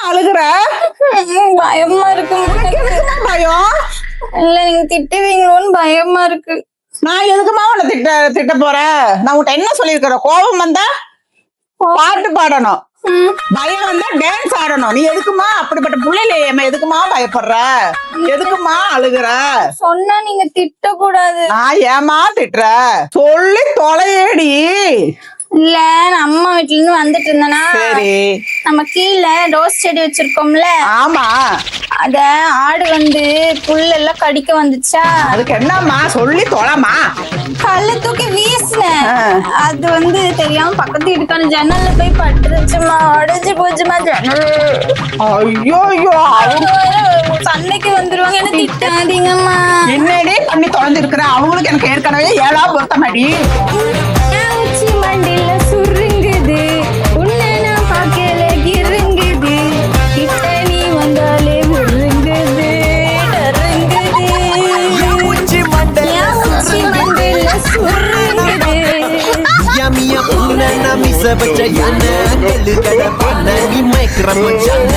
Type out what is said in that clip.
அழுகுற? பயமா இருக்கு. பயம்? இல்ல நீங்க திட்டுவீங்களோன்னு பயமா இருக்கு. நான் எதுக்குமா உன்னை திட்ட போறேன்? நான் உன்கிட்ட என்ன சொல்லியிருக்கிறேன்? கோபம் வந்தா பாட்டு பாடணும், பயம் வந்தா டான்ஸ் ஆடணும். நீ எதுக்குமா அப்படிப்பட்ட பிள்ளைல எதுக்குமா பயப்படுற? எதுக்குமா அழுகுற? சொன்னா நீங்க திட்ட கூடாது. நான் ஏமா திட்டுற? சொல்லி தொலையேடி. இல்ல நான் அம்மா வீட்டுல இருந்து வந்துட்டு இருந்தேனா, சரி, நம்ம கீழே ரோஸ் செடி வச்சிருக்கோம்ல, ஆமா, அத ஆடு வந்து புல்லெல்லாம் கடிக்க வந்துச்சா, அதுக்கு என்னம்மா சொல்லி தொலைமா. கல்ல தூக்கி வீசினேன். அது வந்து தெரியாம பக்கத்து வீட்டுக்கான ஜன்னல்ல போய் பட்டுருச்சுமா, உடைஞ்சு போச்சுமா ஜன்னல். ஐயோ ஐயோ, சண்டைக்கு வந்துருவாங்க, என்ன திட்டாதீங்கம்மா. என்னடி பண்ணி தொலைஞ்சிருக்கிற? அவங்களுக்கு எனக்கு ஏற்கனவே 7ஆம் பொருத்தமாடி. உச்சி மண்டில சுருங்குது, உன்னை நான் பார்க்கல கிருங்குது, கிட்ட நீ வந்தாலே முருங்குது டருங்குது. உச்சி மண்டல சுருங்குது. யமியா புன்ன நமிச பச்ச யன கெல்லு கட பண்ண நீ மைக்ரம் மச்சான